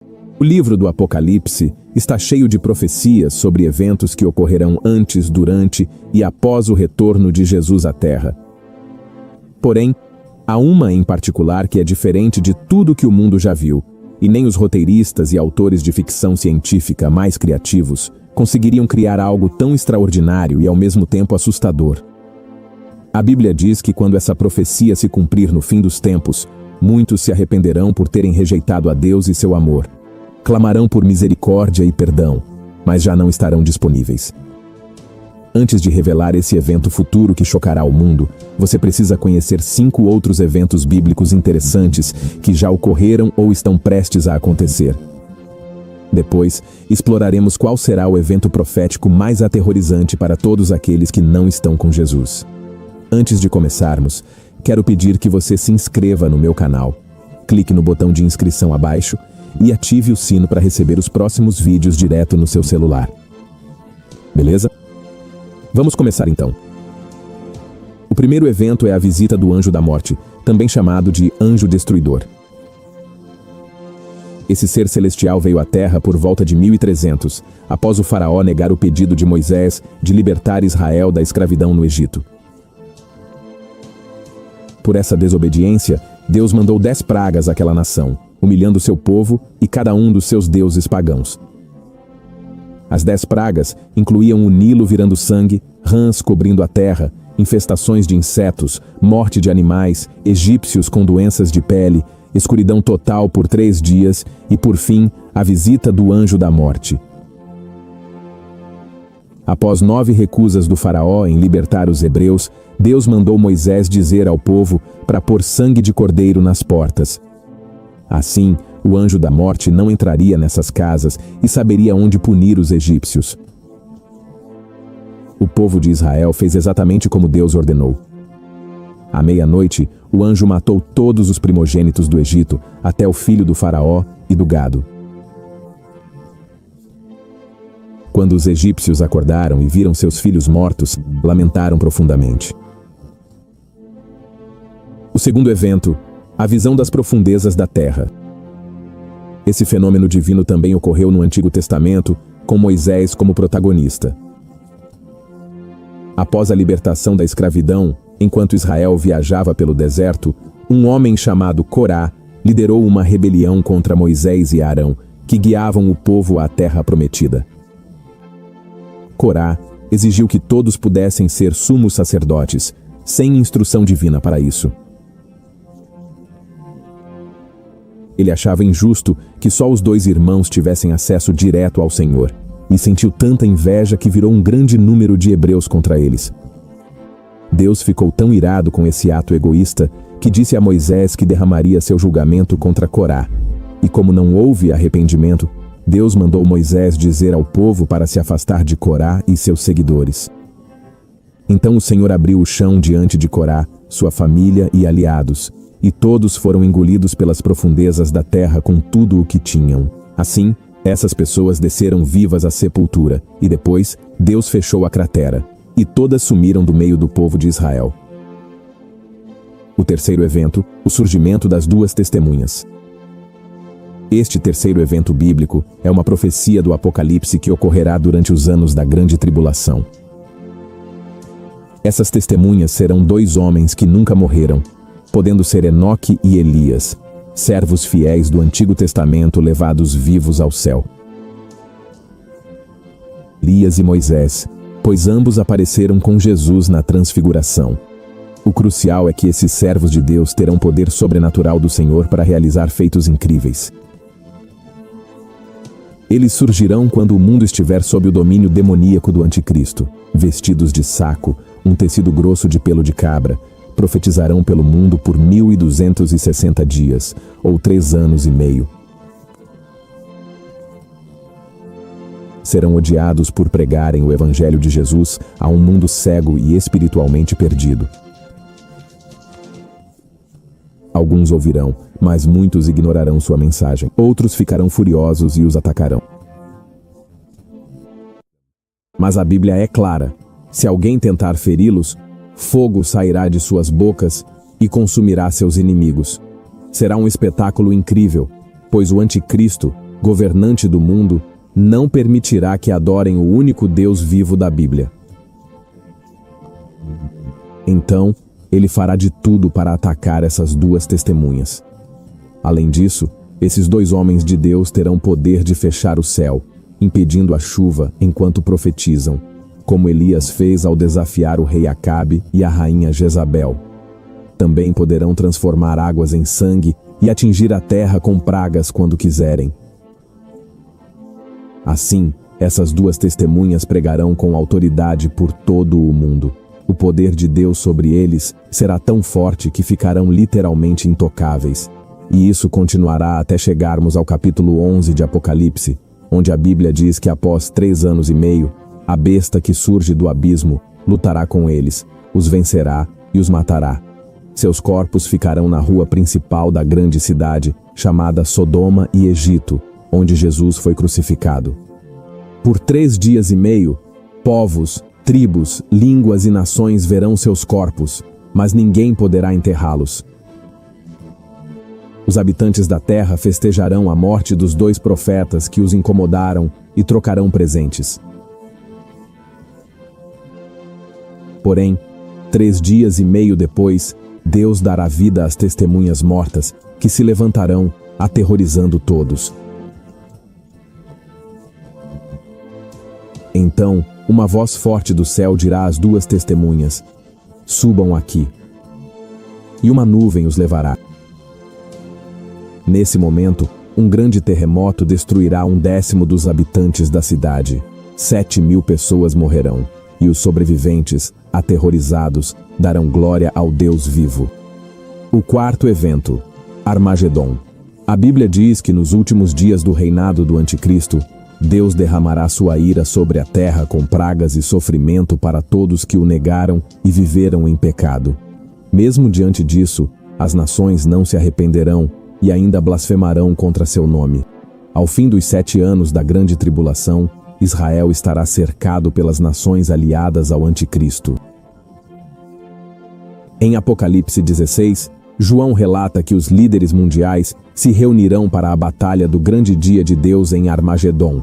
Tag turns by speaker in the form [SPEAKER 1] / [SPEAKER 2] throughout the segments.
[SPEAKER 1] O livro do Apocalipse está cheio de profecias sobre eventos que ocorrerão antes, durante e após o retorno de Jesus à Terra. Porém, há uma em particular que é diferente de tudo que o mundo já viu, e nem os roteiristas e autores de ficção científica mais criativos conseguiriam criar algo tão extraordinário e ao mesmo tempo assustador. A Bíblia diz que quando essa profecia se cumprir no fim dos tempos, muitos se arrependerão por terem rejeitado a Deus e seu amor. Clamarão por misericórdia e perdão, mas já não estarão disponíveis. Antes de revelar esse evento futuro que chocará o mundo, você precisa conhecer 5 outros eventos bíblicos interessantes que já ocorreram ou estão prestes a acontecer. Depois, exploraremos qual será o evento profético mais aterrorizante para todos aqueles que não estão com Jesus. Antes de começarmos, quero pedir que você se inscreva no meu canal. Clique no botão de inscrição abaixo e ative o sino para receber os próximos vídeos direto no seu celular. Beleza? Vamos começar então. O primeiro evento é a visita do Anjo da Morte, também chamado de Anjo Destruidor. Esse ser celestial veio à Terra por volta de 1300, após o faraó negar o pedido de Moisés de libertar Israel da escravidão no Egito. Por essa desobediência, Deus mandou 10 pragas àquela nação, humilhando seu povo e cada um dos seus deuses pagãos. As 10 pragas incluíam o Nilo virando sangue, rãs cobrindo a terra, infestações de insetos, morte de animais, egípcios com doenças de pele, escuridão total por 3 dias e, por fim, a visita do Anjo da Morte. Após 9 recusas do faraó em libertar os hebreus, Deus mandou Moisés dizer ao povo para pôr sangue de cordeiro nas portas. Assim, o Anjo da Morte não entraria nessas casas e saberia onde punir os egípcios. O povo de Israel fez exatamente como Deus ordenou. À meia-noite, o anjo matou todos os primogênitos do Egito, até o filho do faraó e do gado. Quando os egípcios acordaram e viram seus filhos mortos, lamentaram profundamente. O segundo evento, a visão das profundezas da terra. Esse fenômeno divino também ocorreu no Antigo Testamento, com Moisés como protagonista. Após a libertação da escravidão, enquanto Israel viajava pelo deserto, um homem chamado Corá liderou uma rebelião contra Moisés e Arão, que guiavam o povo à terra prometida. Corá exigiu que todos pudessem ser sumos sacerdotes, sem instrução divina para isso. Ele achava injusto que só os 2 irmãos tivessem acesso direto ao Senhor, e sentiu tanta inveja que virou um grande número de hebreus contra eles. Deus ficou tão irado com esse ato egoísta que disse a Moisés que derramaria seu julgamento contra Corá. E como não houve arrependimento, Deus mandou Moisés dizer ao povo para se afastar de Corá e seus seguidores. Então o Senhor abriu o chão diante de Corá, sua família e aliados, e todos foram engolidos pelas profundezas da terra com tudo o que tinham. Assim, essas pessoas desceram vivas à sepultura, e depois Deus fechou a cratera, e todas sumiram do meio do povo de Israel. O terceiro evento, o surgimento das 2 testemunhas. Este terceiro evento bíblico é uma profecia do Apocalipse que ocorrerá durante os anos da Grande Tribulação. Essas testemunhas serão 2 homens que nunca morreram, podendo ser Enoque e Elias, servos fiéis do Antigo Testamento levados vivos ao céu. Elias e Moisés, pois ambos apareceram com Jesus na transfiguração. O crucial é que esses servos de Deus terão poder sobrenatural do Senhor para realizar feitos incríveis. Eles surgirão quando o mundo estiver sob o domínio demoníaco do Anticristo, vestidos de saco, um tecido grosso de pelo de cabra, profetizarão pelo mundo por 1260 dias, ou 3 anos e meio. Serão odiados por pregarem o Evangelho de Jesus a um mundo cego e espiritualmente perdido. Alguns ouvirão, mas muitos ignorarão sua mensagem. Outros ficarão furiosos e os atacarão. Mas a Bíblia é clara: se alguém tentar feri-los, fogo sairá de suas bocas e consumirá seus inimigos. Será um espetáculo incrível, pois o Anticristo, governante do mundo, não permitirá que adorem o único Deus vivo da Bíblia. Então, ele fará de tudo para atacar essas duas testemunhas. Além disso, esses dois homens de Deus terão poder de fechar o céu, impedindo a chuva enquanto profetizam, como Elias fez ao desafiar o rei Acabe e a rainha Jezabel. Também poderão transformar águas em sangue e atingir a terra com pragas quando quiserem. Assim, essas duas testemunhas pregarão com autoridade por todo o mundo. O poder de Deus sobre eles será tão forte que ficarão literalmente intocáveis. E isso continuará até chegarmos ao capítulo 11 de Apocalipse, onde a Bíblia diz que após 3 anos e meio, a besta que surge do abismo lutará com eles, os vencerá e os matará. Seus corpos ficarão na rua principal da grande cidade, chamada Sodoma e Egito, onde Jesus foi crucificado. Por 3 dias e meio, povos, tribos, línguas e nações verão seus corpos, mas ninguém poderá enterrá-los. Os habitantes da terra festejarão a morte dos 2 profetas que os incomodaram e trocarão presentes. Porém, 3 dias e meio depois, Deus dará vida às testemunhas mortas, que se levantarão, aterrorizando todos. Então, uma voz forte do céu dirá às 2 testemunhas: subam aqui. E uma nuvem os levará. Nesse momento, um grande terremoto destruirá 1/10 dos habitantes da cidade. 7.000 pessoas morrerão, e os sobreviventes, aterrorizados, darão glória ao Deus vivo. O 4º evento, Armagedon. A Bíblia diz que nos últimos dias do reinado do Anticristo, Deus derramará sua ira sobre a terra com pragas e sofrimento para todos que o negaram e viveram em pecado. Mesmo diante disso, as nações não se arrependerão e ainda blasfemarão contra seu nome. Ao fim dos 7 anos da grande tribulação, Israel estará cercado pelas nações aliadas ao Anticristo. Em Apocalipse 16, João relata que os líderes mundiais se reunirão para a batalha do grande dia de Deus em Armagedon.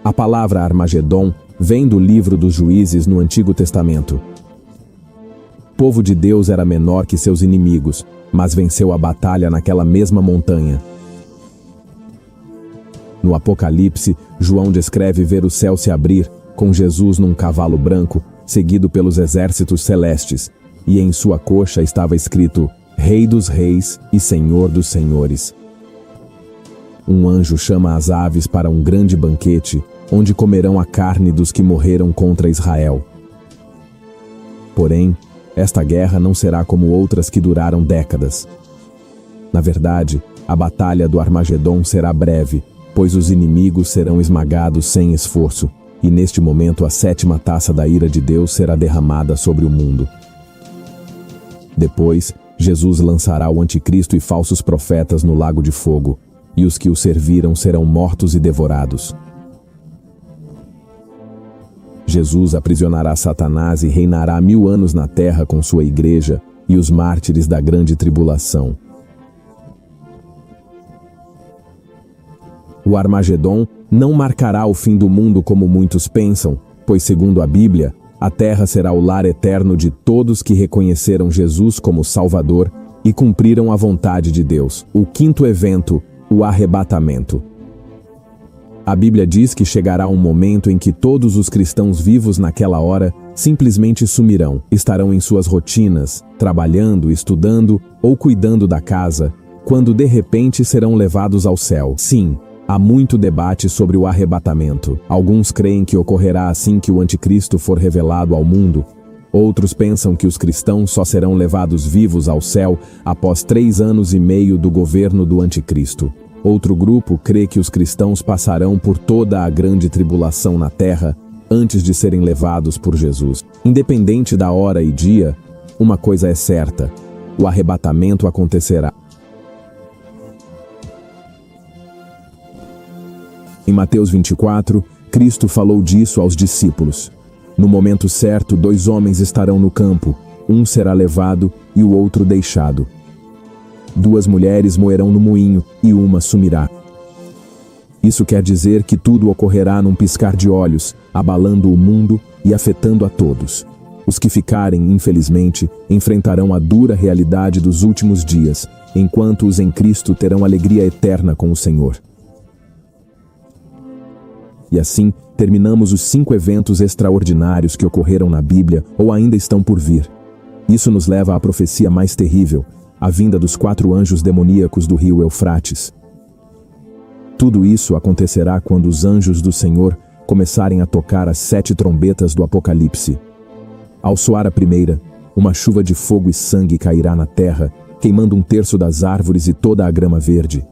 [SPEAKER 1] A palavra Armagedon vem do livro dos Juízes no Antigo Testamento. O povo de Deus era menor que seus inimigos, mas venceu a batalha naquela mesma montanha. No Apocalipse, João descreve ver o céu se abrir, com Jesus num cavalo branco, seguido pelos exércitos celestes, e em sua coxa estava escrito: Rei dos Reis e Senhor dos Senhores. Um anjo chama as aves para um grande banquete, onde comerão a carne dos que morreram contra Israel. Porém, esta guerra não será como outras que duraram décadas. Na verdade, a batalha do Armagedon será breve, pois os inimigos serão esmagados sem esforço, e neste momento a 7ª taça da ira de Deus será derramada sobre o mundo. Depois, Jesus lançará o anticristo e falsos profetas no lago de fogo, e os que o serviram serão mortos e devorados. Jesus aprisionará Satanás e reinará 1000 anos na terra com sua igreja e os mártires da grande tribulação. O Armagedon não marcará o fim do mundo como muitos pensam, pois, segundo a Bíblia, a terra será o lar eterno de todos que reconheceram Jesus como Salvador e cumpriram a vontade de Deus. O 5º evento, o arrebatamento. A Bíblia diz que chegará um momento em que todos os cristãos vivos naquela hora simplesmente sumirão, estarão em suas rotinas, trabalhando, estudando ou cuidando da casa, quando de repente serão levados ao céu. Sim, há muito debate sobre o arrebatamento. Alguns creem que ocorrerá assim que o anticristo for revelado ao mundo. Outros pensam que os cristãos só serão levados vivos ao céu após 3 anos e meio do governo do anticristo. Outro grupo crê que os cristãos passarão por toda a grande tribulação na terra antes de serem levados por Jesus. Independente da hora e dia, uma coisa é certa: o arrebatamento acontecerá. Em Mateus 24, Cristo falou disso aos discípulos. No momento certo, 2 homens estarão no campo, um será levado e o outro deixado. 2 mulheres moerão no moinho, e uma sumirá. Isso quer dizer que tudo ocorrerá num piscar de olhos, abalando o mundo e afetando a todos. Os que ficarem, infelizmente, enfrentarão a dura realidade dos últimos dias, enquanto os em Cristo terão alegria eterna com o Senhor. E assim, terminamos os 5 eventos extraordinários que ocorreram na Bíblia ou ainda estão por vir. Isso nos leva à profecia mais terrível, a vinda dos 4 anjos demoníacos do rio Eufrates. Tudo isso acontecerá quando os anjos do Senhor começarem a tocar as 7 trombetas do Apocalipse. Ao soar a primeira, uma chuva de fogo e sangue cairá na terra, queimando 1/3 das árvores e toda a grama verde.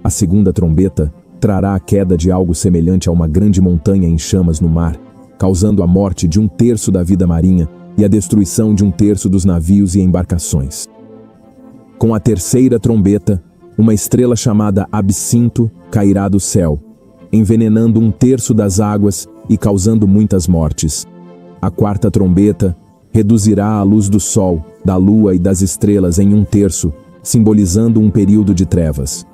[SPEAKER 1] A segunda trombeta trará a queda de algo semelhante a uma grande montanha em chamas no mar, causando a morte de 1/3 da vida marinha e a destruição de 1/3 dos navios e embarcações. Com a terceira trombeta, uma estrela chamada Absinto cairá do céu, envenenando 1/3 das águas e causando muitas mortes. A quarta trombeta reduzirá a luz do sol, da lua e das estrelas em 1/3, simbolizando um período de trevas.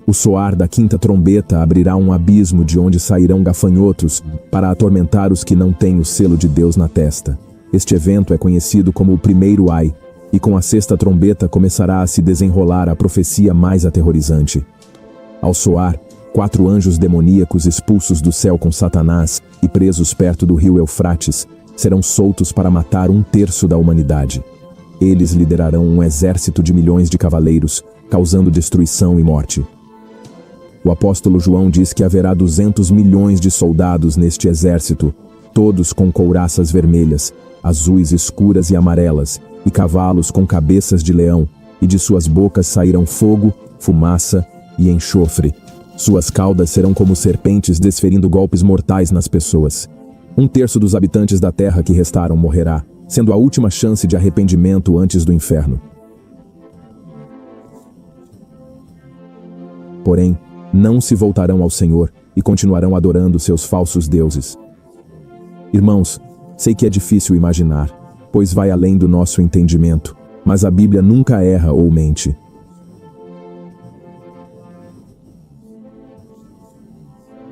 [SPEAKER 1] O soar da quinta trombeta abrirá um abismo de onde sairão gafanhotos para atormentar os que não têm o selo de Deus na testa. Este evento é conhecido como o primeiro ai, e com a sexta trombeta começará a se desenrolar a profecia mais aterrorizante. Ao soar, 4 anjos demoníacos expulsos do céu com Satanás e presos perto do rio Eufrates serão soltos para matar 1/3 da humanidade. Eles liderarão um exército de milhões de cavaleiros, causando destruição e morte. O apóstolo João diz que haverá 200 milhões de soldados neste exército, todos com couraças vermelhas, azuis escuras e amarelas, e cavalos com cabeças de leão, e de suas bocas sairão fogo, fumaça e enxofre. Suas caudas serão como serpentes desferindo golpes mortais nas pessoas. 1/3 dos habitantes da terra que restaram morrerá, sendo a última chance de arrependimento antes do inferno. Porém, não se voltarão ao Senhor e continuarão adorando seus falsos deuses. Irmãos, sei que é difícil imaginar, pois vai além do nosso entendimento, mas a Bíblia nunca erra ou mente.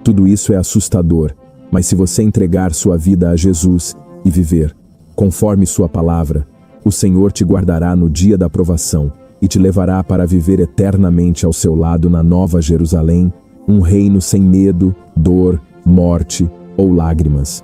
[SPEAKER 1] Tudo isso é assustador, mas se você entregar sua vida a Jesus e viver conforme sua palavra, o Senhor te guardará no dia da provação e te levará para viver eternamente ao seu lado na Nova Jerusalém, um reino sem medo, dor, morte ou lágrimas.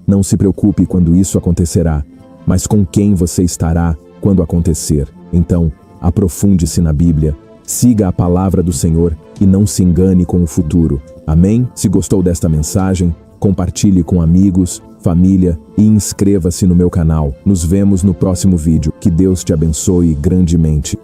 [SPEAKER 1] Não se preocupe quando isso acontecerá, mas com quem você estará quando acontecer. Então, aprofunde-se na Bíblia, siga a palavra do Senhor e não se engane com o futuro. Amém? Se gostou desta mensagem, compartilhe com amigos, família e inscreva-se no meu canal. Nos vemos no próximo vídeo. Que Deus te abençoe grandemente.